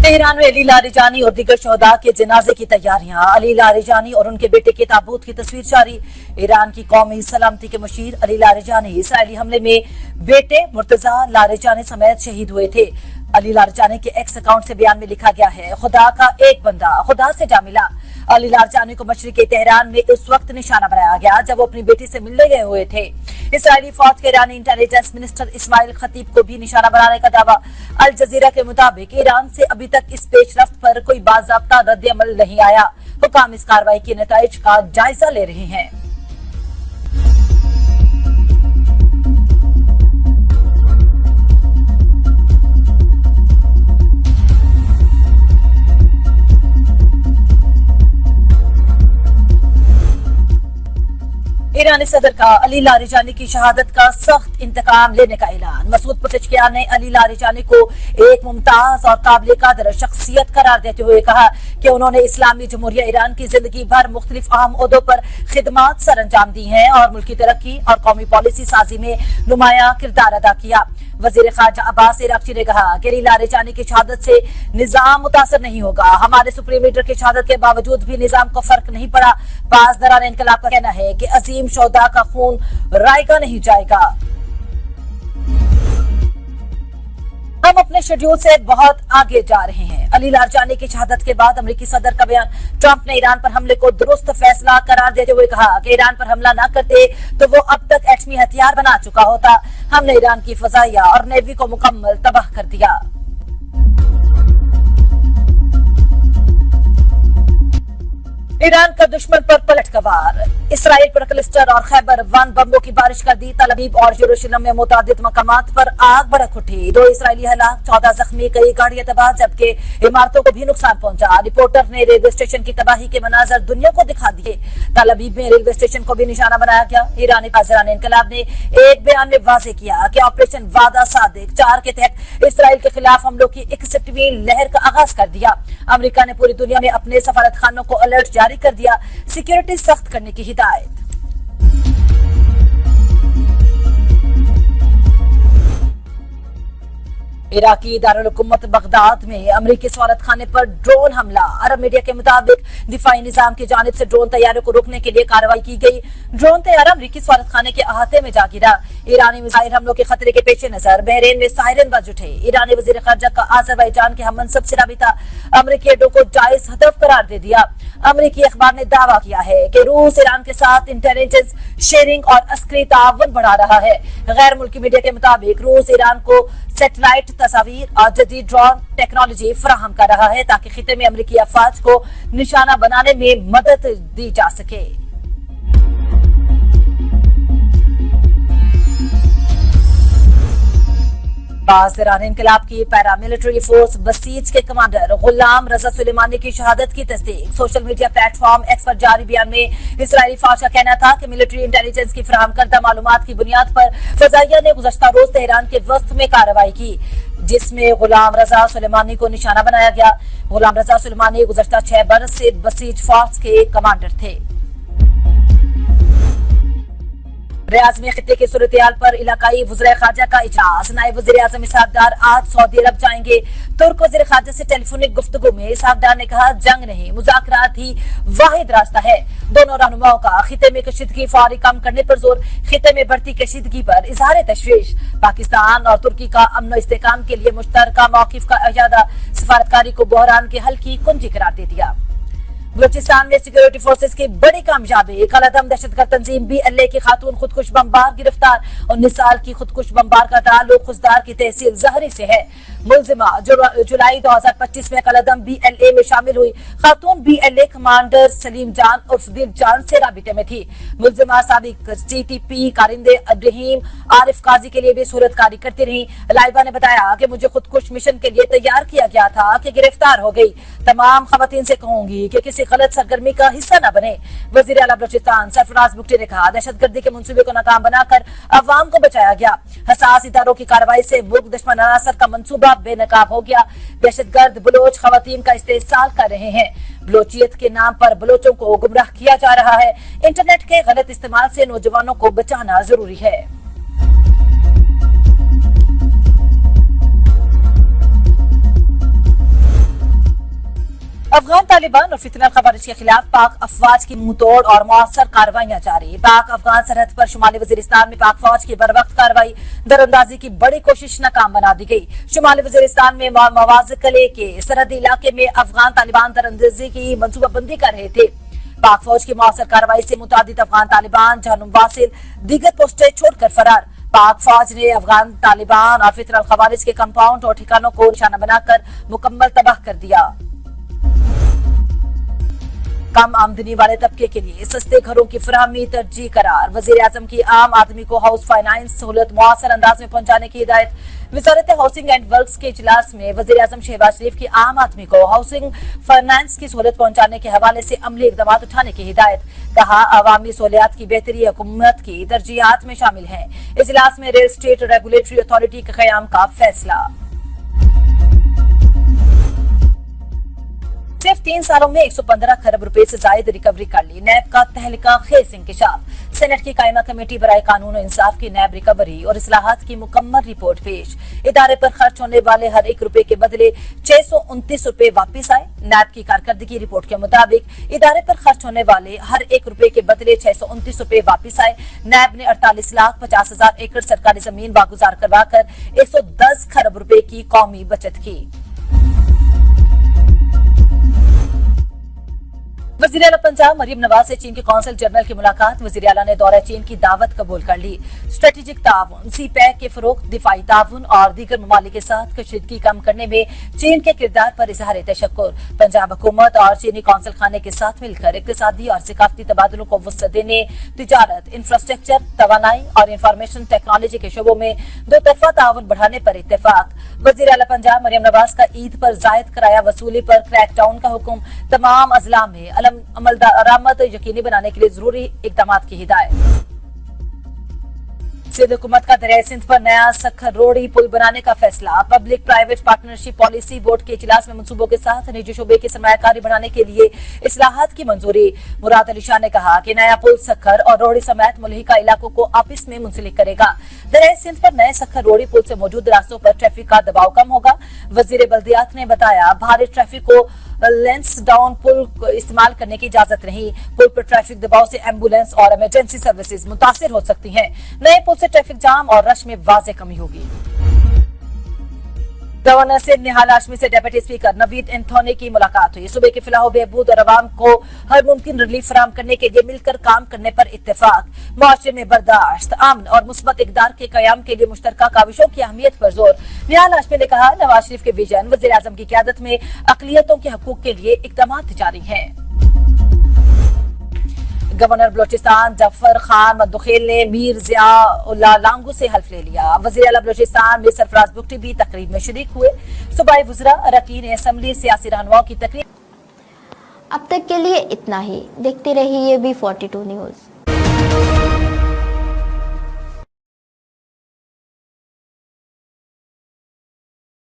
Tehran में Ali Larijani और दीगर शहदा के जनाजे की तैयारियां। अली लारिजानी और उनके बेटे के ताबूत की तस्वीर जारी। ईरान की कौमी सलामती के मुशीर अली लारिजानी इसराइली हमले में बेटे मुर्तजा लारिजानी समेत शहीद हुए थे। अली लारिजानी के एक्स अकाउंट से बयान में लिखा गया है, खुदा का एक बंदा खुदा से जा मिला। अली लारिजानी को मशरिकी तेहरान में उस वक्त निशाना बनाया गया जब वो अपनी बेटी से मिलने गए हुए थे। इसराइली फौज के ईरानी इंटेलिजेंस मिनिस्टर इस्माइल खतीब को भी निशाना बनाने का दावा। अल जजीरा के मुताबिक ईरान से अभी तक इस पेशरफ्त पर कोई बाज़ाब्ता रद्द-ए-अमल नहीं आया। हुकाम इस कार्रवाई के नताइज का जायजा ले रहे हैं। ईरानी सदर का अली लारिजानी की शहादत का सख्त इंतकाम लेने का ऐलान। मसूद पुज़ेशकियान ने अली लारिजानी को एक मुमताज और काबिल कदर शख्सियत करार देते हुए कहा कि उन्होंने इस्लामी जमहूरिया ईरान की जिंदगी भर मुख्तलिफ अहम ओहदों पर खिदमात सर अंजाम दी हैं और मुल्की तरक्की और कौमी पॉलिसी साजी में नुमाया किरदार अदा किया। वजीर खारजा अब्बास इराक़ची ने कहा कि अली लारिजानी की शहादत से निजाम मुतासर नहीं होगा। हमारे सुप्रीम लीडर की शहादत के बावजूद भी निजाम को फर्क नहीं पड़ा। पासदारान इनकलाब का कहना है कि अजीम शोहदा का खून रायगा नहीं जाएगा। हम अपने शेड्यूल से बहुत आगे जा रहे हैं। अली लारिजानी की शहादत के बाद अमेरिकी सदर का बयान। ट्रंप ने ईरान पर हमले को दुरुस्त फैसला करार देते हुए कहा कि ईरान पर हमला न करते तो वो अब तक एटमी हथियार बना चुका होता। हमने ईरान की फजाइया और नेवी को मुकम्मल तबाह कर दिया। ईरान का दुश्मन पर पलटवार। इसराइल पर क्लस्टर और खैबर वन बमों की बारिश कर दी। तल अवीव और यरूशलेम में मुतादिद मकामात पर आग भड़क उठी। 2 इसराइली हलाक, 14 जख्मी, कई गाड़ियां तबाह, जबकि इमारतों को भी नुकसान पहुंचा। रिपोर्टर ने रेलवे स्टेशन की तबाही के मनाजर दुनिया को दिखा दिए। तल अवीव में रेलवे स्टेशन को भी निशाना बनाया गया। ईरानी पासदारान इनकलाब ने एक बयान में वाज़ेह किया कि ऑपरेशन वादा सादिक 4 के तहत इसराइल के खिलाफ हमलों की 61वीं लहर का आगाज कर दिया। अमेरिका ने पूरी दुनिया में अपने सफारत खानों को अलर्ट जारी कर दिया। सिक्योरिटी सख्त करने की हिदायत। इराकी दारुल हुकूमत बगदाद में अमेरिकी सफारत खाने पर ड्रोन हमला। अरब मीडिया के मुताबिक दिफाई निजाम की जानिब से ड्रोन तैयारों को रोकने के लिए कार्रवाई की गई। ड्रोन तैयारा अमेरिकी सफारत खाने के अहाते में जा गिरा। ईरानी मिसाइल हमलों के खतरे के पेश नजर बहरीन में सायरन बज उठे। ईरानी वजीर खारजा का आज़रबाईजान के हममनसब से राबिता अमेरिकी अड्डों को जायज हदफ करार दे दिया। अमेरिकी अखबार ने दावा किया है कि रूस ईरान के साथ इंटेलिजेंस शेयरिंग और अस्करी ताउन बढ़ा रहा है। गैर मुल्की मीडिया के मुताबिक रूस ईरान को सैटेलाइट तस्वीर और जदीद ड्रोन टेक्नोलॉजी फराहम कर रहा है ताकि खिते में अमेरिकी अफवाज को निशाना बनाने में मदद दी जा सके। बाज़-ए-रान इनकलाब की पैरामिलिट्री फोर्स बसीज के कमांडर गुलाम रजा सुलेमानी की शहादत की तस्दीक। सोशल मीडिया प्लेटफॉर्म एक्स पर जारी बयान में इसराइली फौज का कहना था कि मिलिट्री इंटेलिजेंस की फराहम करदा मालूमात की बुनियाद पर फजाइया ने गुज़श्ता रोज तेहरान के वस्त में कार्रवाई की जिसमें गुलाम रजा सुलेमानी को निशाना बनाया गया। गुलाम रजा सुलेमानी गुज़श्ता 6 बरस से बसीज फोर्स के कमांडर थे। रियाज में खित्ते की सूरत-ए-हाल पर इलाकाई वज़ीर खारजा का इजलास। नायब वज़ीर आज़म इसहाक डार आज सऊदी अरब जाएंगे। तुर्क वज़ीर खारजा से टेलीफोनिक गुफ्तगू में इसहाक डार ने कहा, जंग नहीं मुज़ाकरात ही वाहिद रास्ता है। दोनों रहनुमाओं का खित्ते में कशीदगी फौरी कम करने पर जोर। खित्ते में बढ़ती कशीदगी पर इजहार तशवीश। पाकिस्तान और तुर्की का अमन व इस्तेहकाम के लिए मुश्तरका मौक़िफ़ का इजादा। सफारतकारी को बहरान के हल की कुंजी करार दे दिया। बलूचिस्तान में सिक्योरिटी फोर्सेस की बड़ी कामयाबी। कलअदम दहशतगर्द तंजीम BLA की खातून खुदकुश बमबार गिरफ्तार। 19 साल की खुदकुश बमबार का ताल्लुक खुजदार की तहसील जहरी से है। मुलजिमा जुलाई 2025 में कलअदम BLA में शामिल हुई। खातून BLA कमांडर सलीम जान उर्फ दिल जान से राबिते में थी। मुलजिमा साबिक TTP कारिंदे इब्राहिम आरिफ काजी के लिए भी सूरतकारी करती रही। लाइबा ने बताया कि मुझे खुदकुश मिशन के लिए तैयार किया गया था कि गिरफ्तार हो गई। तमाम खवातीन से कहूंगी कि किसी गलत सरगर्मी का हिस्सा न बने। वजीर आला बलूचिस्तान सरफराज बुगटी ने कहा, दहशतगर्दी के मंसूबे को नाकाम बनाकर अवाम को बचाया गया। हसास इदारों की कार्रवाई से मुल्क दुश्मन अनासर का मंसूबा बेनकाब हो गया। दहशतगर्द बलोच खवातीन का इस्तेहसाल कर रहे हैं। बलोचियत के नाम पर बलोचों को गुमराह किया जा रहा है। इंटरनेट के गलत इस्तेमाल से नौजवानों को बचाना जरूरी है। افغان طالبان اور فتنہ خواریج کے خلاف پاک افواج کی منہ توڑ اور مؤثر کارروائیاں جاری. پاک افغان سرحد پر شمالی وزیرستان میں پاک فوج کی بروقت کارروائی دراندازی کی بڑی کوشش ناکام بنا دی گئی. شمالی وزیرستان میں مواز قلعے کے سرحدی علاقے میں افغان طالبان دراندازی کی منصوبہ بندی کر رہے تھے. پاک فوج کی مؤثر کارروائی سے متعدد افغان طالبان جہنم واصل دیگر پوسٹیں چھوڑ کر فرار. پاک فوج نے افغان طالبان اور فتنہ خوارج کے کمپاؤنڈ اور ٹھکانوں کو نشانہ بنا کر مکمل تباہ کر دیا. کم آمدنی والے طبقے کے لیے سستے گھروں کی فراہمی ترجیح قرار. وزیر اعظم کی عام آدمی کو ہاؤس فائنانس سہولت مؤثر انداز میں پہنچانے کی ہدایت. وزارت ہاؤسنگ اینڈ ورکس کے اجلاس میں وزیر اعظم شہباز شریف کی عام آدمی کو ہاؤسنگ فائنانس کی سہولت پہنچانے کے حوالے سے عملی اقدامات اٹھانے کی ہدایت. کہا عوامی سہولیات کی بہتری حکومت کی ترجیحات میں شامل ہیں. اجلاس میں ریل اسٹیٹ ریگولیٹری اتھارٹی کے قیام کا فیصلہ. صرف 3 سالوں میں 115 کروڑ روپے سے زائد ریکوری کر لی. نیب کا تہلکہ خیز انکشاف. سینٹ کی قائمہ کمیٹی برائے قانون و انصاف کی نیب ریکوری اور اصلاحات کی مکمل رپورٹ پیش. ادارے پر خرچ ہونے والے ہر 1 روپے کے بدلے 629 روپے واپس آئے. نیب کی کارکردگی رپورٹ کے مطابق ادارے پر خرچ ہونے والے ہر 1 روپے کے بدلے 629 روپے واپس آئے. نیب نے 48,50,000 ایکڑ سرکاری زمین واگزار کروا کر 110 کروڑ روپے کی قومی بچت کی. وزیر اعلیٰ پنجاب مریم نواز سے چین کے قونصل جنرل کی ملاقات. وزیر اعلیٰ نے دورہ چین کی دعوت قبول کر لی. اسٹریٹجک تعاون، سی پیک کے فروغ، دفاعی تعاون اور دیگر ممالک کے ساتھ کشیدگی کم کرنے میں چین کے کردار پر اظہار تشکر. پنجاب حکومت اور چینی قونصل خانے کے ساتھ مل کر اقتصادی اور ثقافتی تبادلوں کو وسعت دینے، تجارت، انفراسٹرکچر، توانائی اور انفارمیشن ٹیکنالوجی کے شعبوں میں دو طرفہ تعاون بڑھانے پر اتفاق. وزیر اعلیٰ پنجاب مریم نواز کا عید پر زائد کرایہ وصولی پر کریک ڈاؤن کا حکم. تمام اضلاع میں عمل درآمد یقینی بنانے کے لیے ضروری اقدامات کی ہدایت. سندھ حکومت کا دریائے سندھ پر نیا سکھر روڑی پل بنانے کا فیصلہ. Public private partnership policy board کے اجلاس میں منصوبوں کے ساتھ نجی شعبے کی سرمایہ کاری بڑھانے کے لیے اصلاحات کی منظوری. مراد علی شاہ نے کہا کہ نیا پل سکھر اور روڑی سمیت ملحقہ علاقوں کو آپس میں منسلک کرے گا. دریائے سندھ پر نئے سکھر روڑی پل سے موجود راستوں پر ٹریفک کا دباؤ کم ہوگا. وزیر بلدیات نے بتایا بھاری ٹریفک کو لینس ڈاؤن پل استعمال کرنے کی اجازت نہیں. پل پر ٹریفک دباؤ سے ایمبولینس اور ایمرجنسی سروسز متاثر ہو سکتی ہیں. نئے پل سے ٹریفک جام اور رش میں واضح کمی ہوگی. گورنر سے نہال ہاشمی سے ڈپٹی اسپیکر نوید انتھونی کی ملاقات ہوئی. صوبے کے فلاح و بہبود اور عوام کو ہر ممکن ریلیف فراہم کرنے کے لیے مل کر کام کرنے پر اتفاق. معاشرے میں برداشت، امن اور مثبت اقدار کے قیام کے لیے مشترکہ کاوشوں کی اہمیت پر زور. نہال ہاشمی نے کہا نواز شریف کے ویژن وزیر اعظم کی قیادت میں اقلیتوں کے حقوق کے لیے اقدامات جاری ہیں. گورنر بلوچستان جعفر خان مدخیل نے میر ضیاء اللہ لانگو سے حلف لے لیا. وزیر اعلیٰ بلوچستان میر سرفراز بگٹی بھی تقریب میں شریک ہوئے. صوبائی وزراء، اراکین اسمبلی، سیاسی رہنماؤں کی تقریب. اب تک کے لیے اتنا ہی. دیکھتے رہیے B42 نیوز.